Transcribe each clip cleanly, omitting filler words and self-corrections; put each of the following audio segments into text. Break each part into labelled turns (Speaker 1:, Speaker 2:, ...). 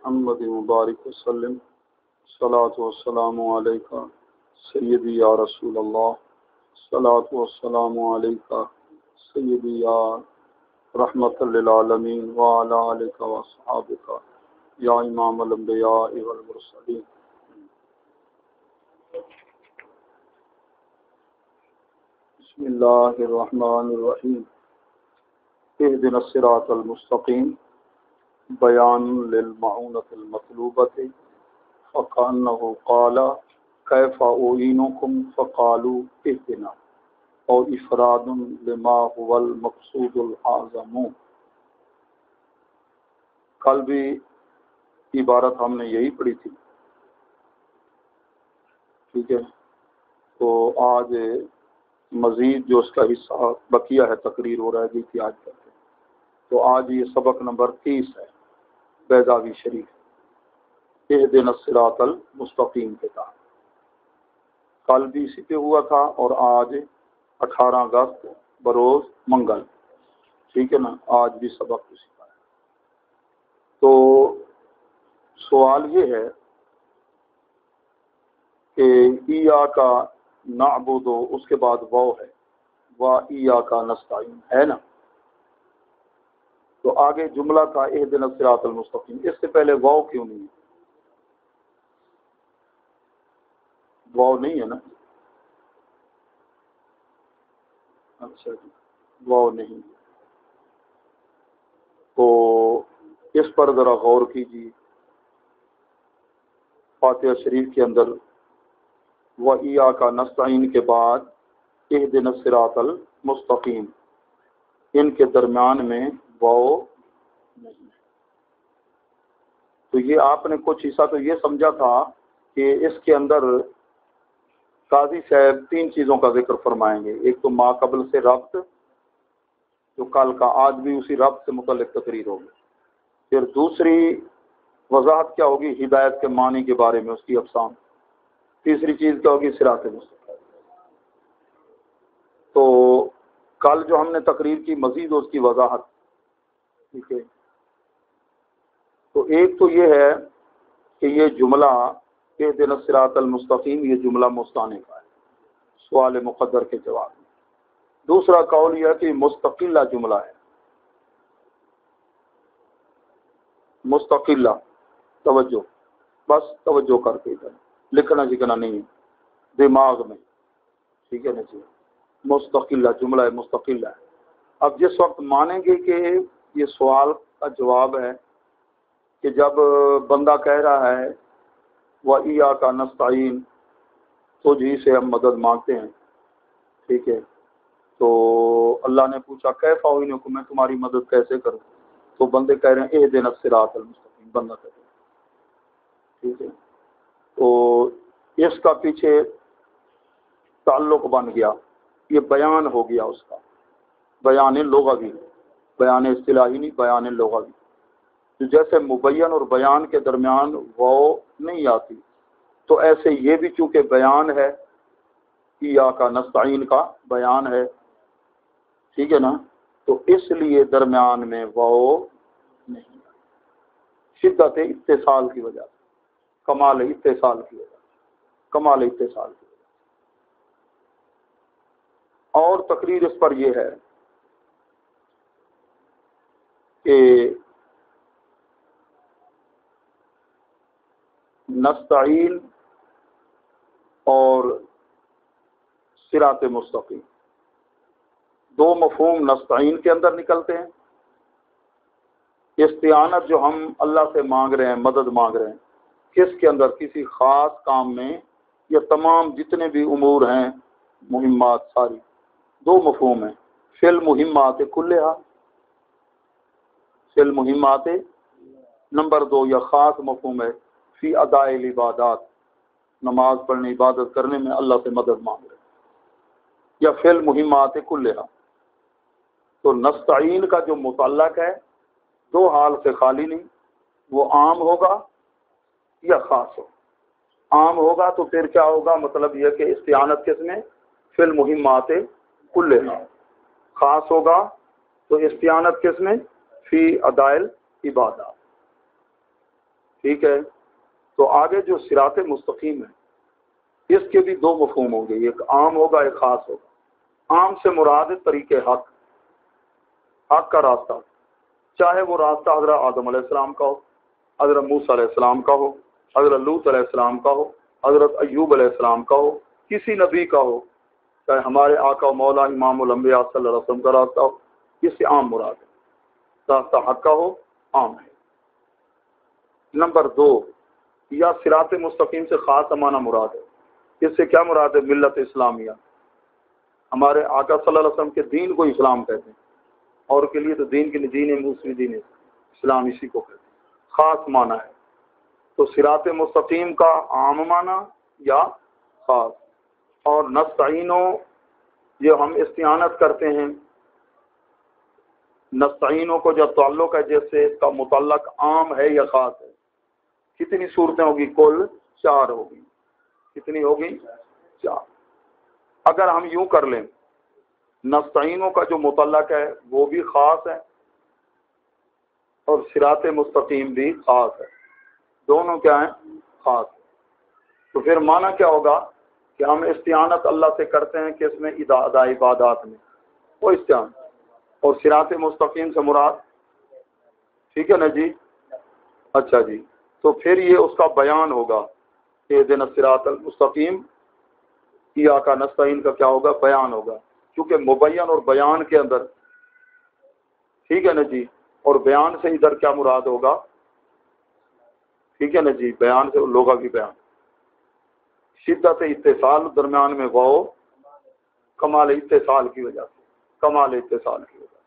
Speaker 1: محمد مبارک وسلم صلاۃ والسلام علیکہ سیدی یا رسول اللہ صلاۃ والسلام علیکہ سیدی یا رحمت للعالمین وعلی آلک واصحابک یا امام الانبیاء والمرسلین۔ بسم اللہ الرحمن الرحیم۔ اہدنا الصراط المستقیم بیان للمعونۃ المطلوبۃ فکأنہ قال کیف اعینکم فقالوا اہدنا، اور افراد لما هو المقصود الاعظم۔ کل بھی عبارت ہم نے یہی پڑھی تھی، ٹھیک ہے، تو آج مزید جو اس کا حصہ بقیہ ہے تقریر ہو رہا ہے تھی آج تک، تو آج یہ سبق نمبر 30 ہے بیضاوی شریف، اہدنا الصراط المستقیم کے تحت۔ کل بھی اسی پہ ہوا تھا اور آج 18 اگست بروز منگل، ٹھیک ہے نا، آج بھی سبق اسی کا ہے۔ تو سوال یہ ہے کہ ایاک نعبد، اس کے بعد واو ہے، و ایاک نستعین ہے نا، تو آگے جملہ تھا اہدنا الصراط المستقیم، اس سے پہلے واو کیوں نہیں ہے؟ واو نہیں ہے نا، اچھا جی، واو نہیں، تو اس پر ذرا غور کیجیے۔ فاتحہ شریف کے اندر وَإِيَّاكَ نَسْتَعِينُ کے بعد اهْدِنَا الصِّرَاطَ الْمُسْتَقِيمَ، ان کے درمیان میں واو نہیں ہے۔ تو یہ آپ نے کچھ حصہ تو یہ سمجھا تھا کہ اس کے اندر قاضی صاحب 3 چیزوں کا ذکر فرمائیں گے، ایک تو ما قبل سے ربط، جو کل کا، آج بھی اسی ربط سے متعلق تقریر ہوگی، پھر دوسری وضاحت کیا ہوگی ہدایت کے معنی کے بارے میں، اس کی اقسام، تیسری چیز کیا ہوگی صراط مستقیم۔ تو کل جو ہم نے تقریر کی مزید اس کی وضاحت، ٹھیک ہے، تو ایک تو یہ ہے کہ یہ جملہ اہدنا الصراط المستقیم، یہ جملہ مستانف کا ہے سوال مقدر کے جواب میں۔ دوسرا قول یہ ہے کہ مستقلہ جملہ ہے، مستقلہ، توجہ، بس توجہ کر کے ادھر لکھنا جکنا نہیں ہے، دماغ میں، ٹھیک ہے نا جی، مستقلہ جملہ ہے، مستقلہ ہے۔ اب جس وقت مانیں گے کہ یہ سوال کا جواب ہے، کہ جب بندہ کہہ رہا ہے وَإِيَّاكَ نَسْتَعِينُ، تجھ ہی سے ہم مدد مانگتے ہیں، ٹھیک ہے، تو اللہ نے پوچھا کیف اعینکم، میں تمہاری مدد کیسے کروں، تو بندے کہہ رہے ہیں اہدنا الصراط المستقیم، بندہ کہہ رہے ہیں، ٹھیک ہے، تو اس کا پیچھے تعلق بن گیا، یہ بیان ہو گیا اس کا، بیان لغوی، بیان اصطلاحی نہیں، بیان لغوی۔ تو جیسے مبین اور بیان کے درمیان واو نہیں آتی، تو ایسے یہ بھی چونکہ بیان ہے، ایاک نستعین کا بیان ہے، ٹھیک ہے نا، تو اس لیے درمیان میں واو نہیں، شدت اتصال کی وجہ سے، کمال اتصال کی وجہ سے، کمال اتصال کی وجہ سے۔ اور تقریر اس پر یہ ہے کہ نستعین اور صراط مستقیم، 2 مفہوم نستعین کے اندر نکلتے ہیں۔ استعانت جو ہم اللہ سے مانگ رہے ہیں، مدد مانگ رہے ہیں، کس کے اندر؟ کسی خاص کام میں، یا تمام جتنے بھی امور ہیں، مہمات ساری، 2 مفہوم ہیں، فی المہمات کلھا، فی المہمات، نمبر 2 یا خاص مفہوم ہے فی اداء العبادات، نماز پڑھنے، عبادت کرنے میں اللہ سے مدد مانگ رہے ہیں، یا فی المہمات کلھا۔ تو نستعین کا جو متعلق ہے 2 حال سے خالی نہیں، وہ عام ہوگا یا خاص ہوگا۔ عام ہوگا تو پھر کیا ہوگا؟ مطلب یہ کہ استعانت کس میں؟ فی المہمات کلھا۔ خاص ہوگا تو استعانت کس میں؟ فی اداء العبادات۔ ٹھیک ہے. تو آگے جو صراط مستقیم ہے اس کے بھی دو مفہوم ہوں گے، ایک عام ہوگا ایک خاص ہوگا. عام سے مراد طریق حق، حق کا راستہ، چاہے وہ راستہ حضرت آدم علیہ السلام کا ہو، حضرت موسیٰ علیہ السلام کا ہو، حضرت لوط علیہ السلام کا ہو، حضرت ایوب علیہ السلام کا ہو، کسی نبی کا ہو، چاہے ہمارے آقا و مولا امام الانبیاء صلی اللہ علیہ وسلم کا راستہ ہو، اس سے عام مراد ہے، راستہ حق کا ہو، عام ہے. نمبر دو، یا صراط مستقیم سے خاص امانہ مراد ہے. اس سے کیا مراد ہے؟ ملت اسلامیہ، ہمارے آقا صلی اللہ علیہ وسلم کے دین کو اسلام کہتے ہیں، اور کے لیے تو دین کی دین ہے، دوسری دین ہے اسلام، اسی کو کہتے ہیں. خاص معنی ہے. تو صراط مستقیم کا عام معنی یا خاص. اور نستعینو، یہ ہم استعانت کرتے ہیں، نستعینوں کو جو تعلق ہے جیسے اس کا متعلق عام ہے یا خاص ہے. کتنی صورتیں ہوگی؟ کل 4 ہوگی. کتنی ہوگی؟ 4. اگر ہم یوں کر لیں، نستعینوں کا جو متعلق ہے وہ بھی خاص ہے اور صراط مستقیم بھی خاص ہے، دونوں کیا ہیں؟ خاص. تو پھر معنی کیا ہوگا کہ ہم استعانت اللہ سے کرتے ہیں کہ اس میں ادا عبادات میں وہ استعانت، اور صراط مستقیم سے مراد، ٹھیک ہے نا جی؟ اچھا جی. تو پھر یہ اس کا بیان ہوگا، اہدنا الصراط المستقیم، ایاک نستعین کا کیا ہوگا؟ بیان ہوگا. کیونکہ مبین اور بیان کے اندر، ٹھیک ہے نا جی، اور بیان سے ادھر کیا مراد ہوگا؟ ٹھیک ہے نا جی، بیان سے لوگا کی بیان. شدت اتصال درمیان میں واو، کمال اتصال کی وجہ سے، کمال اتصال کی وجہ سے.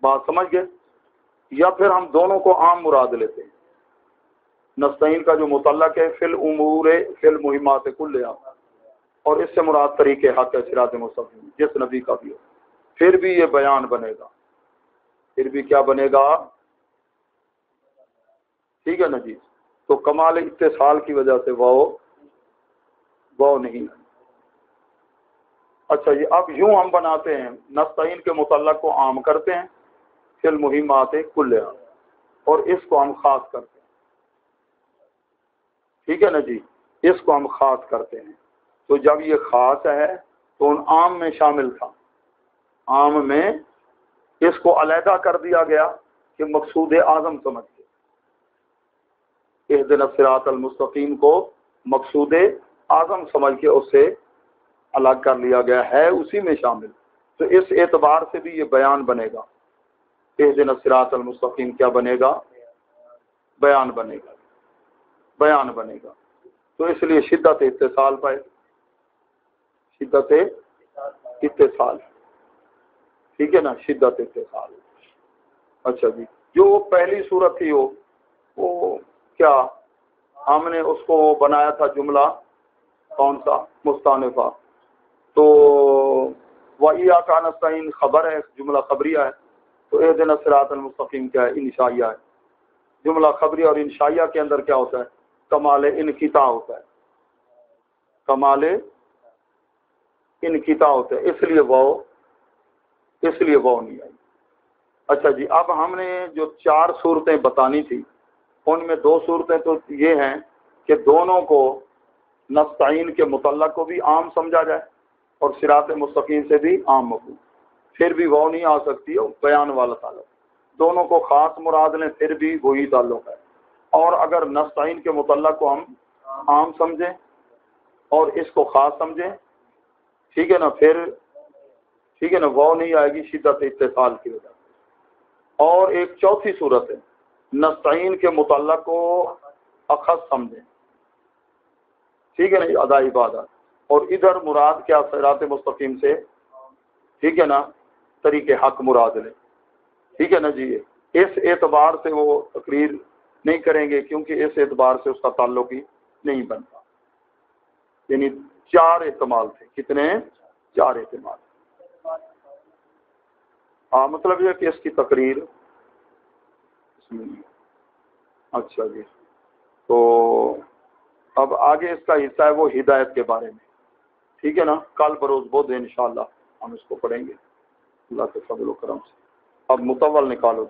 Speaker 1: بات سمجھ گئے؟ یا پھر ہم دونوں کو عام مراد لیتے ہیں. نستعین کا جو متعلق ہے فی الامور فی المہمات کلھا، اور اس سے مراد طریق حق ہے صراط مستقیم، جس نبی کا بھی ہو. پھر بھی یہ بیان بنے گا، پھر بھی کیا بنے گا؟ ٹھیک ہے نا جی. تو کمال اتصال کی وجہ سے وہ نہیں. اچھا جی. اب یوں ہم بناتے ہیں، نستعین کے متعلق کو عام کرتے ہیں فی المہمات کلھا، اور اس کو ہم خاص کرتے ہیں. ٹھیک ہے نا جی، اس کو ہم خاص کرتے ہیں. تو جب یہ خاص ہے تو ان عام میں شامل تھا، عام میں اس کو علیحدہ کر دیا گیا کہ مقصود اعظم سمجھ کے، اہدنا الصراط المستقیم کو مقصود اعظم سمجھ کے اس سے الگ کر لیا گیا ہے، اسی میں شامل. تو اس اعتبار سے بھی یہ بیان بنے گا. اہدنا الصراط المستقیم کیا بنے گا؟ بیان بنے گا، بیان بنے گا. تو اس لیے شدت اتصال پائے، شدت اتصال، ٹھیک ہے نا، شدت اتصال. اچھا جی. جو پہلی صورت تھی وہ کیا ہم نے اس کو بنایا تھا جملہ کون سا؟ مستانفہ. تو وَإِيَّاكَ نَسْتَعِينُ خبر ہے، جملہ خبریہ ہے. تو اہدنا الصراط المستقیم کیا ہے؟ انشائیہ ہے. جملہ خبریہ اور انشائیہ کے اندر کیا ہوتا ہے؟ کمال انقطاع ہوتا ہے، کمال انقطاع ہوتا ہے، اس لیے وہ نہیں آئی. اچھا جی. اب ہم نے جو 4 صورتیں بتانی تھی ان میں 2 صورتیں تو یہ ہیں کہ دونوں کو نستعین کے متعلق کو بھی عام سمجھا جائے اور صراط مستقیم سے بھی عام مفہوم. پھر بھی وہ نہیں آ سکتی ہے بیان والا تعلق. دونوں کو خاص مراد لیں پھر بھی وہی تعلق ہے. اور اگر نستعین کے متعلق کو ہم عام سمجھیں اور اس کو خاص سمجھیں، ٹھیک ہے نا، پھر ٹھیک ہے نا، وہ نہیں آئے گی شدت اتصال کی وجہ سے. اور ایک چوتھی صورت ہے، نستعین کے متعلق کو اخص سمجھیں، ٹھیک ہے نا، ادا عبادت. اور ادھر مراد کیا؟ صراط مستقیم سے، ٹھیک ہے نا، طریق حق مراد لیں. ٹھیک ہے نا جی. اس اعتبار سے وہ تقریر نہیں کریں گے کیونکہ اس اعتبار سے اس کا تعلق ہی نہیں بنتا. یعنی 4 احتمال تھے. کتنے؟ 4 احتمال. ہاں، مطلب یہ کہ اس کی تقریر. اچھا جی. تو اب آگے اس کا حصہ ہے وہ ہدایت کے بارے میں. ٹھیک ہے نا، کل بروز بدھ انشاءاللہ ہم اس کو پڑھیں گے اللہ کے فضل و کرم سے. اب متول نکالو.